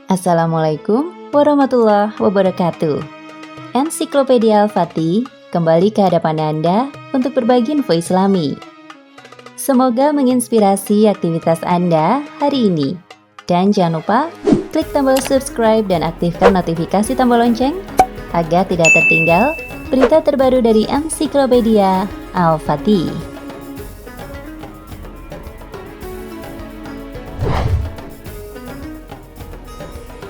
Assalamualaikum warahmatullahi wabarakatuh. Ensiklopedia Al-Fatih kembali ke hadapan Anda untuk berbagi info Islami. Semoga menginspirasi aktivitas Anda hari ini. Dan jangan lupa klik tombol subscribe dan aktifkan notifikasi tombol lonceng agar tidak tertinggal berita terbaru dari Ensiklopedia Al-Fatih.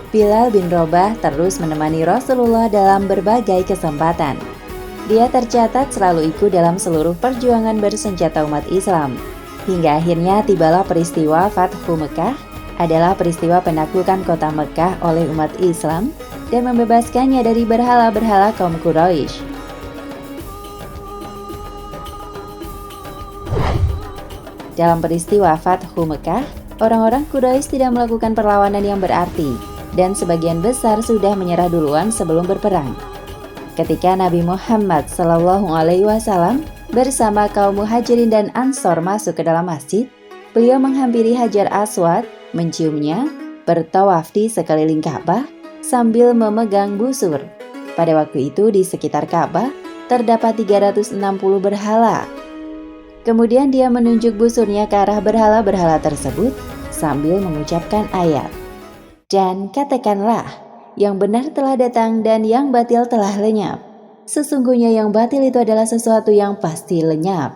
Bilal bin Rabah terus menemani Rasulullah dalam berbagai kesempatan. Dia tercatat selalu ikut dalam seluruh perjuangan bersenjata umat Islam. Hingga akhirnya tibalah peristiwa Fathu Mekah, adalah peristiwa penaklukan kota Mekah oleh umat Islam dan membebaskannya dari berhala-berhala kaum Quraisy. Dalam peristiwa Fathu Mekah, orang-orang Quraisy tidak melakukan perlawanan yang berarti, dan sebagian besar sudah menyerah duluan sebelum berperang. Ketika Nabi Muhammad SAW bersama kaum Muhajirin dan Ansor masuk ke dalam masjid, beliau menghampiri Hajar Aswad, menciumnya, bertawaf di sekeliling Ka'bah sambil memegang busur. Pada waktu itu di sekitar Ka'bah terdapat 360 berhala. Kemudian dia menunjuk busurnya ke arah berhala-berhala tersebut sambil mengucapkan ayat. Dan katakanlah, yang benar telah datang dan yang batil telah lenyap. Sesungguhnya yang batil itu adalah sesuatu yang pasti lenyap.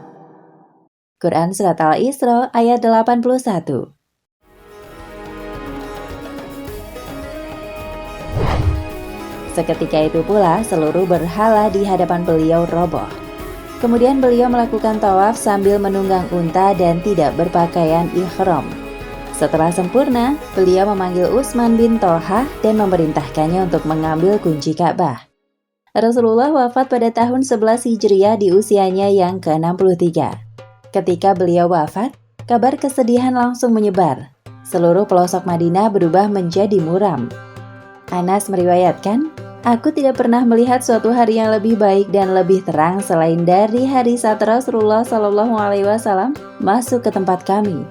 Quran Surat Al-Isra ayat 81. Seketika itu pula seluruh berhala di hadapan beliau roboh. Kemudian beliau melakukan tawaf sambil menunggang unta dan tidak berpakaian ihram. Setelah sempurna, beliau memanggil Utsman bin Tolhah dan memerintahkannya untuk mengambil kunci Ka'bah. Rasulullah wafat pada tahun 11 Hijriah di usianya yang ke-63. Ketika beliau wafat, kabar kesedihan langsung menyebar. Seluruh pelosok Madinah berubah menjadi muram. Anas meriwayatkan, "Aku tidak pernah melihat suatu hari yang lebih baik dan lebih terang selain dari hari saat Rasulullah SAW masuk ke tempat kami.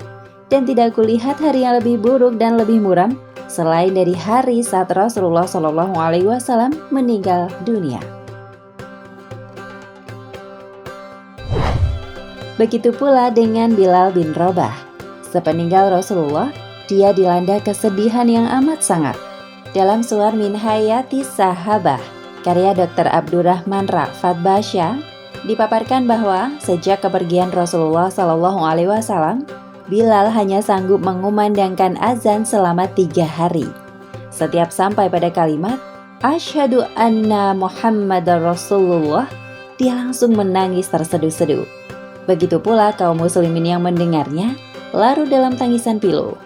Dan tidak kulihat hari yang lebih buruk dan lebih muram selain dari hari saat Rasulullah SAW meninggal dunia." Begitu pula dengan Bilal bin Rabah. Sepeninggal Rasulullah, dia dilanda kesedihan yang amat sangat. Dalam Suwar min Hayati Sahabah, karya Dr. Abdurrahman Ra'fat Basya, dipaparkan bahwa sejak kepergian Rasulullah SAW, Bilal hanya sanggup mengumandangkan azan selama 3 hari. Setiap sampai pada kalimat Asyhadu anna Muhammadar Rasulullah, dia langsung menangis terseduh-seduh. Begitu pula kaum muslimin yang mendengarnya larut dalam tangisan pilu.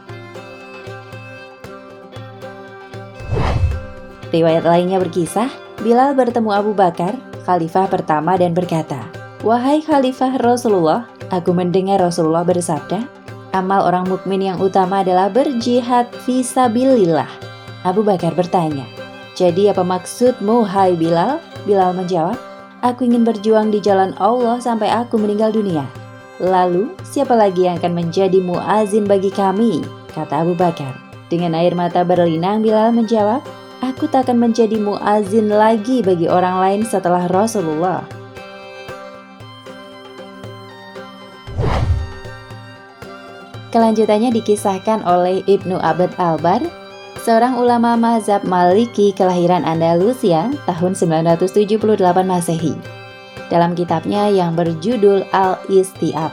Riwayat lainnya berkisah, Bilal bertemu Abu Bakar, khalifah pertama, dan berkata, "Wahai khalifah Rasulullah, aku mendengar Rasulullah bersabda, amal orang mukmin yang utama adalah berjihad fisabilillah." Abu Bakar bertanya, "Jadi apa maksudmu, hai Bilal?" Bilal menjawab, "Aku ingin berjuang di jalan Allah sampai aku meninggal dunia." "Lalu, siapa lagi yang akan menjadi muazin bagi kami?" kata Abu Bakar. Dengan air mata berlinang, Bilal menjawab, "Aku tak akan menjadi muazin lagi bagi orang lain setelah Rasulullah." Kelanjutannya dikisahkan oleh Ibnu Abd al-Bar, seorang ulama mazhab Maliki kelahiran Andalusia tahun 978 Masehi. Dalam kitabnya yang berjudul Al-Istiab,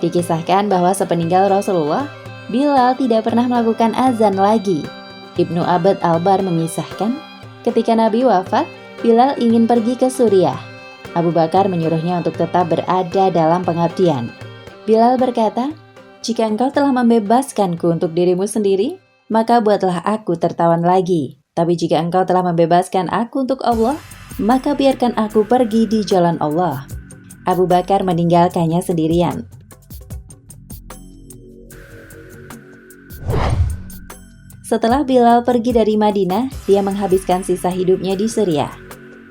dikisahkan bahwa sepeninggal Rasulullah, Bilal tidak pernah melakukan azan lagi. Ibnu Abd al-Bar mengisahkan, ketika Nabi wafat, Bilal ingin pergi ke Suriah. Abu Bakar menyuruhnya untuk tetap berada dalam pengabdian. Bilal berkata, "Jika engkau telah membebaskanku untuk dirimu sendiri, maka buatlah aku tertawan lagi. Tapi jika engkau telah membebaskan aku untuk Allah, maka biarkan aku pergi di jalan Allah." Abu Bakar meninggalkannya sendirian. Setelah Bilal pergi dari Madinah, dia menghabiskan sisa hidupnya di Suriah.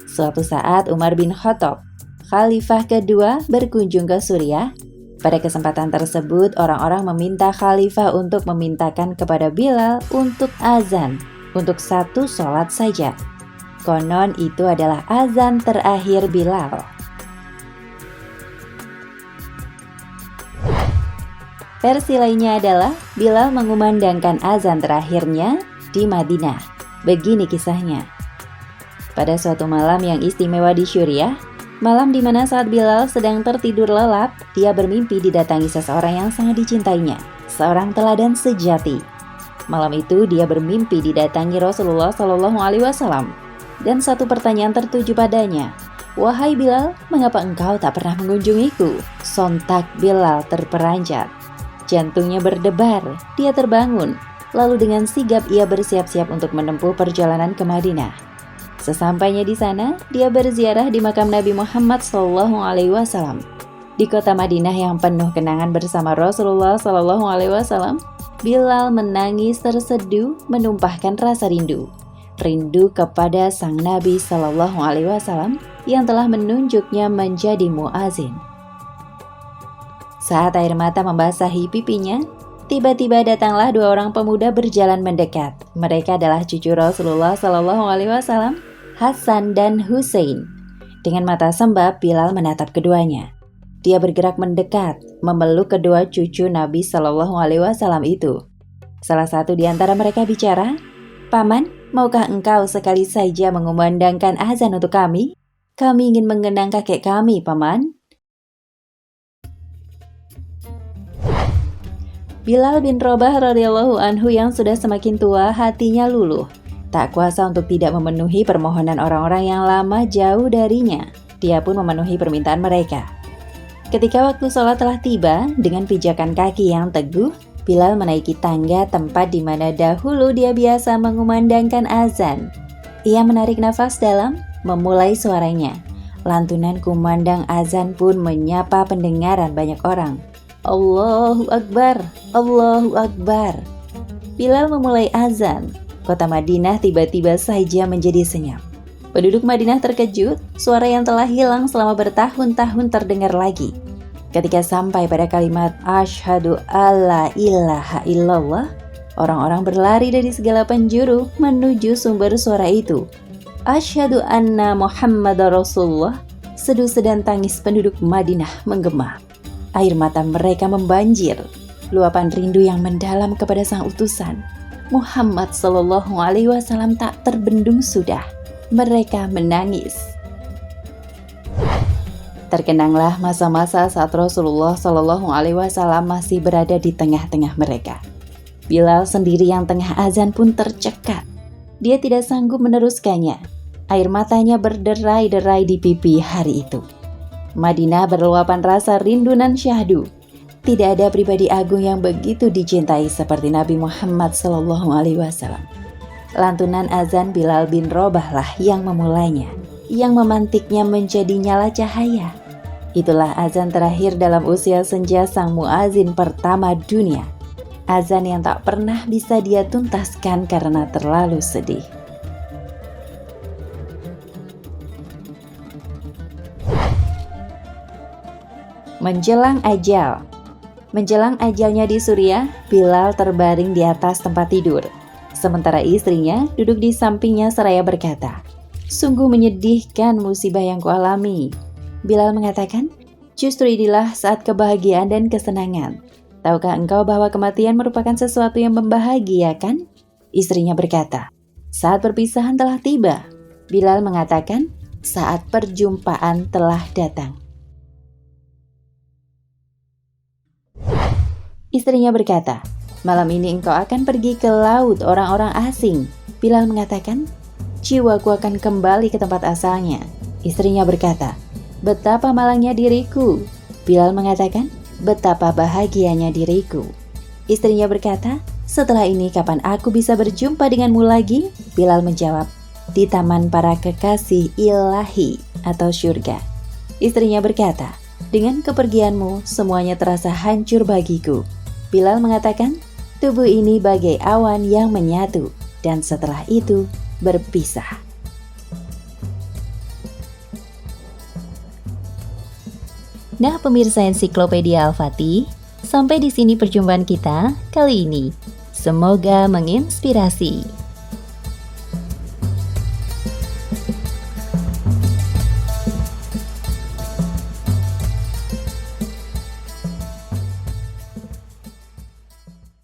Suatu saat Umar bin Khattab, khalifah kedua, berkunjung ke Suriah. Pada kesempatan tersebut, orang-orang meminta khalifah untuk memintakan kepada Bilal untuk azan. untuk satu sholat saja. Konon itu adalah azan terakhir Bilal. Versi lainnya adalah Bilal mengumandangkan azan terakhirnya di Madinah. Begini kisahnya. Pada suatu malam yang istimewa di Syuriah, malam di mana saat Bilal sedang tertidur lelap, dia bermimpi didatangi seseorang yang sangat dicintainya, seorang teladan sejati. Malam itu dia bermimpi didatangi Rasulullah Shallallahu Alaihi Wasallam, dan satu pertanyaan tertuju padanya. Wahai Bilal, mengapa engkau tak pernah mengunjungiku? Sontak Bilal terperanjat. Jantungnya berdebar, dia terbangun. Lalu dengan sigap ia bersiap-siap untuk menempuh perjalanan ke Madinah. Sesampainya di sana, dia berziarah di makam Nabi Muhammad SAW. Di kota Madinah yang penuh kenangan bersama Rasulullah SAW, Bilal menangis terseduh menumpahkan rasa rindu. Rindu kepada sang Nabi SAW yang telah menunjuknya menjadi muazin. Saat air mata membasahi pipinya, tiba-tiba datanglah dua orang pemuda berjalan mendekat. Mereka adalah cucu Rasulullah SAW, Hasan dan Hussein. Dengan mata sembab, Bilal menatap keduanya. Dia bergerak mendekat, memeluk kedua cucu Nabi SAW itu. Salah satu di antara mereka bicara, "Paman, maukah engkau sekali saja mengumandangkan azan untuk kami? Kami ingin mengenang kakek kami, Paman." Bilal bin Rabah radhiyallahu anhu yang sudah semakin tua, hatinya luluh. Tak kuasa untuk tidak memenuhi permohonan orang-orang yang lama jauh darinya. Dia pun memenuhi permintaan mereka. Ketika waktu sholat telah tiba, dengan pijakan kaki yang teguh, Bilal menaiki tangga tempat di mana dahulu dia biasa mengumandangkan azan. Ia menarik nafas dalam, memulai suaranya. Lantunan kumandang azan pun menyapa pendengaran banyak orang. Allahu Akbar, Allahu Akbar. Bilal memulai azan. Kota Madinah tiba-tiba saja menjadi senyap. Penduduk Madinah terkejut, suara yang telah hilang selama bertahun-tahun terdengar lagi. Ketika sampai pada kalimat Asyhadu alla ilaha illallah, orang-orang berlari dari segala penjuru menuju sumber suara itu. Asyhadu anna Muhammadar Rasulullah, sedu dan tangis penduduk Madinah menggema. Air mata mereka membanjir, luapan rindu yang mendalam kepada sang utusan. Muhammad Sallallahu Alaihi Wasallam tak terbendung sudah. Mereka menangis. Terkenanglah masa-masa saat Rasulullah Sallallahu Alaihi Wasallam masih berada di tengah-tengah mereka. Bilal sendiri yang tengah azan pun tercekat. Dia tidak sanggup meneruskannya. Air matanya berderai-derai di pipi hari itu. Madinah berluapan rasa rindu dan syahdu. Tidak ada pribadi agung yang begitu dicintai seperti Nabi Muhammad SAW. Lantunan azan Bilal bin Rabah lah yang memulainya, yang memantiknya menjadi nyala cahaya. Itulah azan terakhir dalam usia senja sang muazin pertama dunia. Azan yang tak pernah bisa dia tuntaskan karena terlalu sedih. Menjelang ajal. Menjelang ajalnya di Suriah, Bilal terbaring di atas tempat tidur. Sementara istrinya duduk di sampingnya seraya berkata, "Sungguh menyedihkan musibah yang kualami." Bilal mengatakan, "Justru inilah saat kebahagiaan dan kesenangan. Tahukah engkau bahwa kematian merupakan sesuatu yang membahagiakan?" Istrinya berkata, "Saat perpisahan telah tiba." Bilal mengatakan, "Saat perjumpaan telah datang." Istrinya berkata, "Malam ini engkau akan pergi ke laut orang-orang asing." Bilal mengatakan, "Jiwaku akan kembali ke tempat asalnya." Istrinya berkata, "Betapa malangnya diriku." Bilal mengatakan, "Betapa bahagianya diriku." Istrinya berkata, "Setelah ini kapan aku bisa berjumpa denganmu lagi?" Bilal menjawab, "Di taman para kekasih ilahi atau syurga." Istrinya berkata, "Dengan kepergianmu semuanya terasa hancur bagiku." Bilal mengatakan, "Tubuh ini bagai awan yang menyatu, dan setelah itu berpisah." Nah, pemirsa Ensiklopedia Al-Fatih, sampai di sini perjumpaan kita kali ini. Semoga menginspirasi.